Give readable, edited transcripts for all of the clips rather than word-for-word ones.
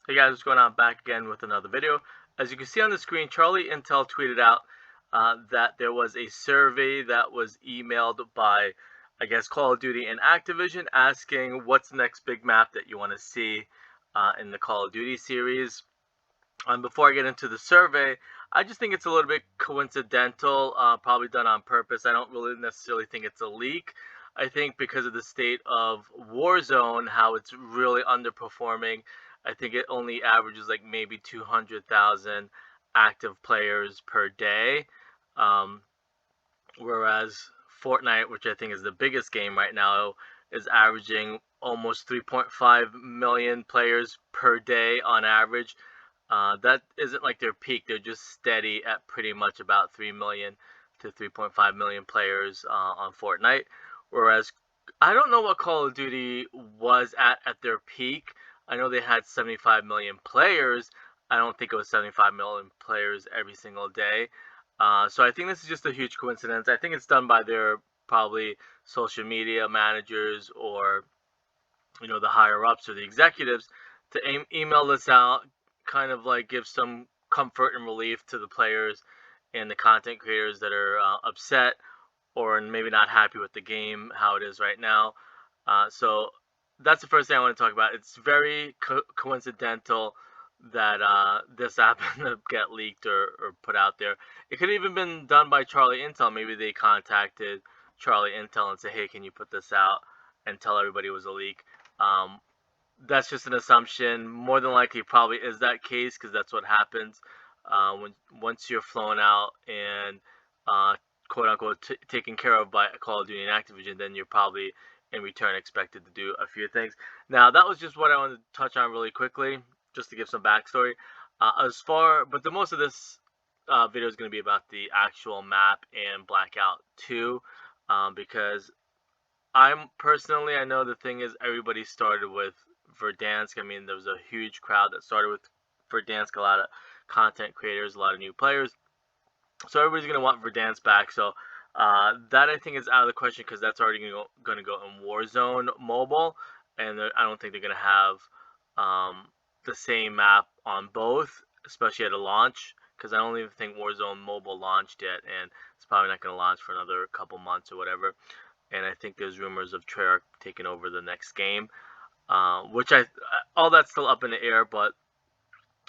Hey guys, what's going on? Back again with another video. As you can see on the screen, Charlie Intel tweeted out that there was a survey that was emailed by, I guess, Call of Duty and Activision asking what's the next big map that you want to see in the Call of Duty series. Before I get into the survey, I just think it's a little bit coincidental, probably done on purpose. I don't really necessarily think it's a leak. I think because of the state of Warzone, how it's really underperforming, I think it only averages like maybe 200,000 active players per day. Um, Whereas Fortnite, which I think is the biggest game right now, is averaging almost 3.5 million players per day on average. That isn't like their peak. They're just steady at pretty much about 3 million to 3.5 million players on Fortnite. Whereas I don't know what Call of Duty was at their peak. I know they had 75 million players. I don't think it was 75 million players every single day. So I think this is just a huge coincidence. I think it's done by their probably social media managers or the higher ups or the executives to email this out, kind of like give some comfort and relief to the players and the content creators that are upset or maybe not happy with the game how it is right now. So that's the first thing I want to talk about. It's very coincidental that this happened to get leaked or put out there. It could have even been done by Charlie Intel. Maybe they contacted Charlie Intel and say, hey, can you put this out and tell everybody it was a leak. Um, that's just an assumption. More than likely, probably is that case because that's what happens when once you're flown out and quote unquote taken care of by Call of Duty and Activision, then you're probably in return expected to do a few things. Now that was just what I wanted to touch on really quickly, just to give some backstory. But the most of this video is going to be about the actual map and Blackout 2, because I know the thing is everybody started with Verdansk. I mean, there was a huge crowd that started with Verdansk, a lot of content creators, a lot of new players. So everybody's going to want Verdansk back. So that I think is out of the question because that's already going to go in Warzone mobile. And I don't think they're going to have the same map on both, especially at a launch. Because I don't even think Warzone mobile launched yet. And it's probably not going to launch for another couple months or whatever. And I think there's rumors of Treyarch taking over the next game, which all that's still up in the air. But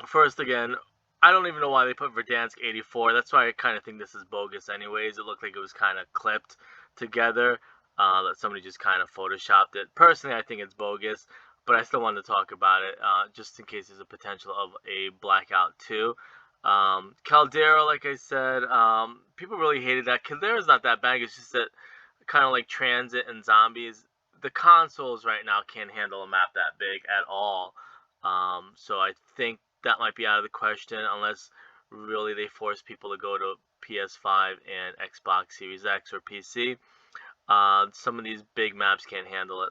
first, again, I don't even know why they put Verdansk 84. That's why I kind of think this is bogus. Anyways, it looked like it was kind of clipped together, that somebody just kind of photoshopped it. Personally, I think it's bogus, but I still wanted to talk about it just in case there's a potential of a Blackout 2. Caldera, like I said, people really hated that. Caldera's not that bad. It's just that kind of like Transit and Zombies, the consoles right now can't handle a map that big at all. So I think that might be out of the question unless really they force people to go to PS5 and Xbox Series X or PC. Some of these big maps can't handle it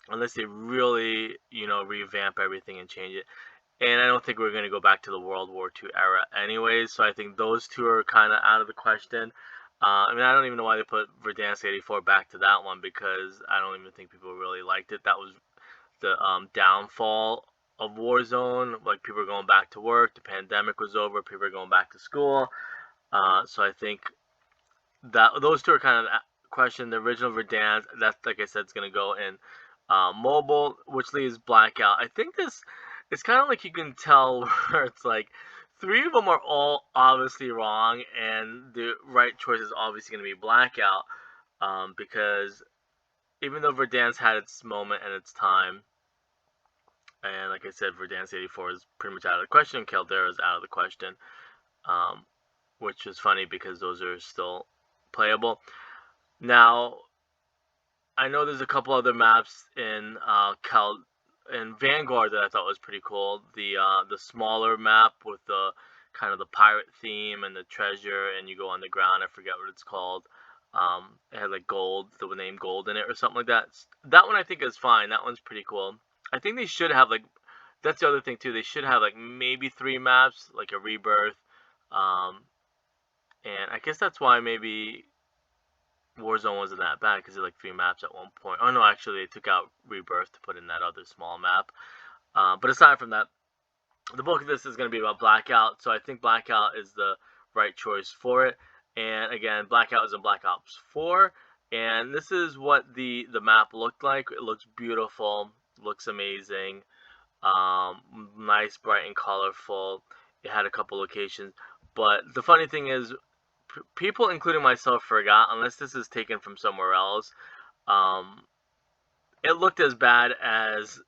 unless they really, revamp everything and change it. And I don't think we're going to go back to the World War II era anyways, so I think those two are kind of out of the question. I mean, I don't even know why they put Verdansk 84 back to that one because I don't even think people really liked it. That was the downfall of Warzone. Like, people were going back to work. The pandemic was over. People were going back to school. So I think that those two are kind of the question. The original Verdansk, that's, like I said, it's going to go in mobile, which leaves Blackout. I think it's kind of like you can tell where it's like, three of them are all obviously wrong, and the right choice is obviously going to be Blackout, because even though Verdansk had its moment and its time, and like I said, Verdansk 84 is pretty much out of the question, Caldera is out of the question, which is funny because those are still playable. Now, I know there's a couple other maps in Vanguard that I thought was pretty cool. The smaller map with the kind of the pirate theme and the treasure, and you go on the ground. I forget what it's called. It had like gold, the name gold in it or something like that. That one I think is fine. That one's pretty cool. I think they should have like, that's the other thing too. They should have like maybe 3 maps, like a rebirth. And I guess that's why maybe Warzone wasn't that bad because they like 3 maps at one point. Oh no, actually they took out Rebirth to put in that other small map. But aside from that, the bulk of this is going to be about Blackout, so I think Blackout is the right choice for it. And again, Blackout is in Black Ops 4, and this is what the map looked like. It looks beautiful, looks amazing, nice, bright, and colorful. It had a couple locations, but the funny thing is, people, including myself, forgot, unless this is taken from somewhere else. Um, it looked as bad as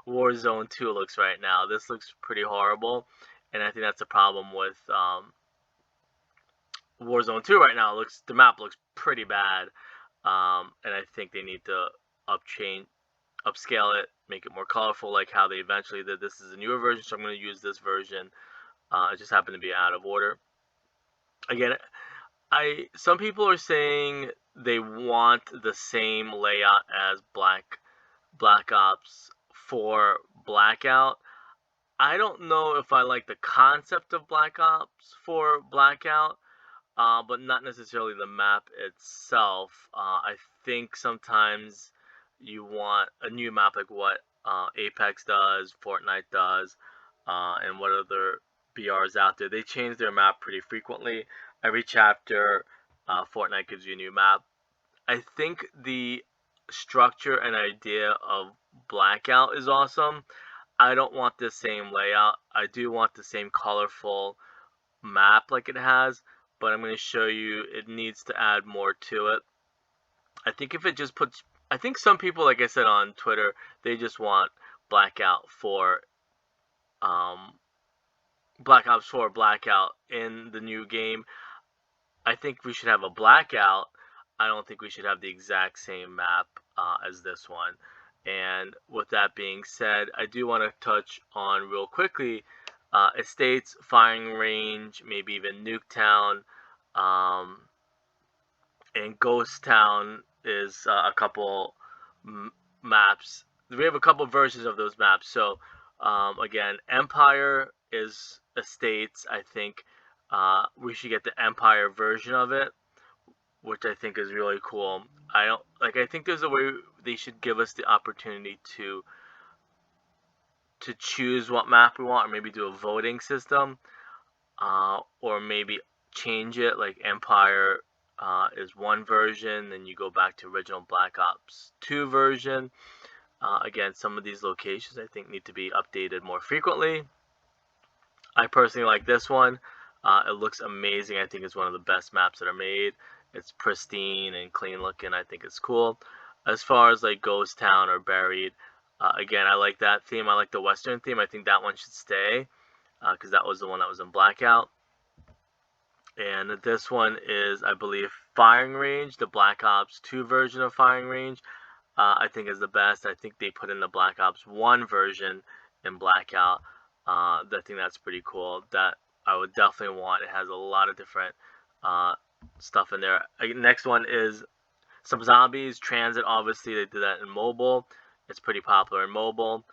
Warzone 2 looks right now. This looks pretty horrible, and I think that's a problem with Warzone 2 right now. The map looks pretty bad, and I think they need to upscale it, make it more colorful, like how they eventually did. This is a newer version, so I'm going to use this version. It just happened to be out of order. Again, some people are saying they want the same layout as Black Ops 4 Blackout. I don't know if I like the concept of Black Ops 4 Blackout, but not necessarily the map itself. I think sometimes you want a new map like what Apex does, Fortnite does, and what other BRs out there. They change their map pretty frequently. Every chapter, Fortnite gives you a new map. I think the structure and idea of Blackout is awesome. I don't want the same layout. I do want the same colorful map like it has, but I'm going to show you it needs to add more to it. I think if it just puts, I think some people, like I said on Twitter, they just want Blackout for Black Ops 4 Blackout in the new game. I think we should have a Blackout. I don't think we should have the exact same map as this one. And with that being said, I do want to touch on real quickly estates, firing range, maybe even Nuketown, and Ghost Town is a couple maps. We have a couple versions of those maps. So again, Empire is estates. I think we should get the Empire version of it, which I think is really cool. I think there's a way they should give us the opportunity to choose what map we want, or maybe do a voting system, or maybe change it. Like Empire is one version, then you go back to original Black Ops 2 version. Again, some of these locations I think need to be updated more frequently. I personally like this one. It looks amazing. I think it's one of the best maps that are made. It's pristine and clean looking. I think it's cool. As far as like Ghost Town or Buried, again, I like that theme. I like the Western theme. I think that one should stay because that was the one that was in Blackout. And this one is, I believe, Firing Range, the Black Ops 2 version of Firing Range. I think is the best. I think they put in the Black Ops 1 version in Blackout. I think that's pretty cool. That I would definitely want. It has a lot of different stuff in there. Next one is some zombies. Transit, obviously, they did that in mobile. It's pretty popular in mobile.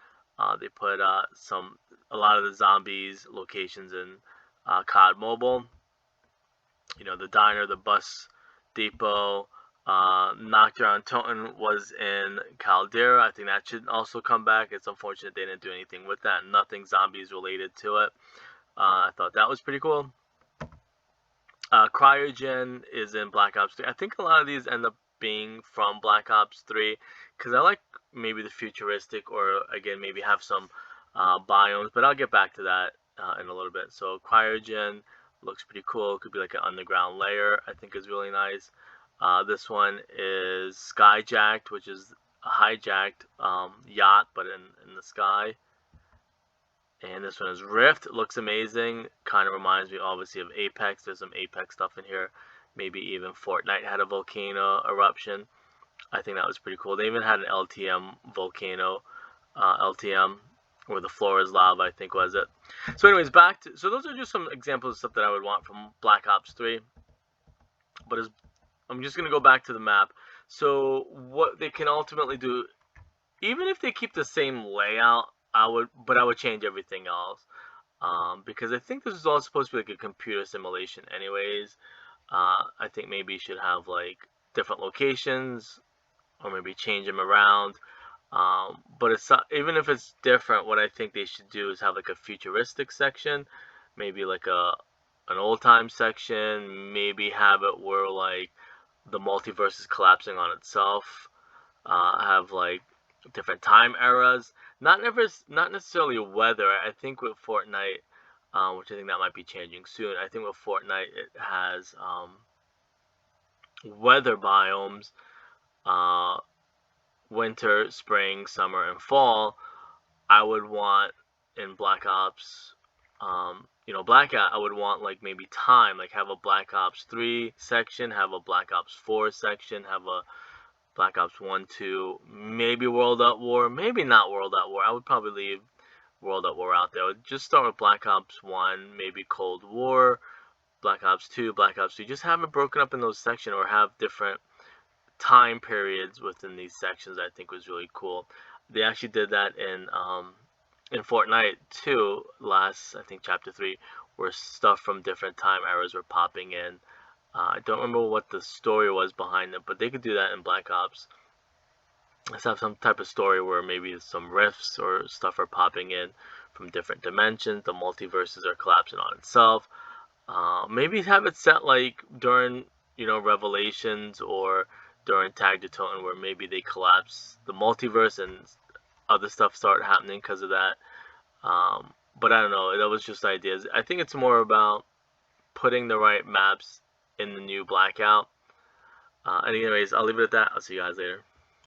They put a lot of the zombies locations in COD Mobile. You know, the diner, the bus depot, Nocturne on Toten was in Caldera. I think that should also come back. It's unfortunate they didn't do anything with that. Nothing zombies related to it. I thought that was pretty cool. Cryogen is in Black Ops 3. I think a lot of these end up being from Black Ops 3 because I like maybe the futuristic, or again maybe have some biomes, but I'll get back to that in a little bit. So Cryogen looks pretty cool. It could be like an underground layer. I think is really nice. This one is Skyjacked, which is a hijacked yacht, but in the sky. And this one is Rift. It looks amazing. Kind of reminds me, obviously, of Apex. There's some Apex stuff in here. Maybe even Fortnite had a volcano eruption. I think that was pretty cool. They even had an LTM volcano, LTM, where the floor is lava, I think was it. So anyways, so those are just some examples of stuff that I would want from Black Ops 3. But I'm just going to go back to the map. So what they can ultimately do, even if they keep the same layout, I would change everything else. Because I think this is all supposed to be like a computer simulation anyways. I think maybe you should have like different locations, or maybe change them around. But it's not, even if it's different, what I think they should do is have like a futuristic section, maybe like an old time section, maybe have it where like the multiverse is collapsing on itself, have like different time eras, not necessarily weather. I think with Fortnite, which I think that might be changing soon. I think with Fortnite it has weather biomes, uh, winter, spring, summer, and fall. I would want in Black Ops, Blackout, I would want like maybe time, like have a Black Ops 3 section, have a Black Ops 4 section, have a Black Ops 1, 2, maybe World at War, maybe not World at War. I would probably leave World at War out there. I would just start with Black Ops 1, maybe Cold War, Black Ops 2, Black Ops 3. Just have it broken up in those sections or have different time periods within these sections. I think was really cool. They actually did that in Fortnite too. Last, I think, chapter 3, where stuff from different time eras were popping in. I don't remember what the story was behind it, but they could do that in Black Ops. Let's have some type of story where maybe some rifts or stuff are popping in from different dimensions. The multiverses are collapsing on itself. Maybe have it set like during Revelations or during Tag to Toten, where maybe they collapse the multiverse and other stuff start happening because of that. But I don't know. That was just ideas. I think it's more about putting the right maps in the new Blackout. Anyways, I'll leave it at that. I'll see you guys later.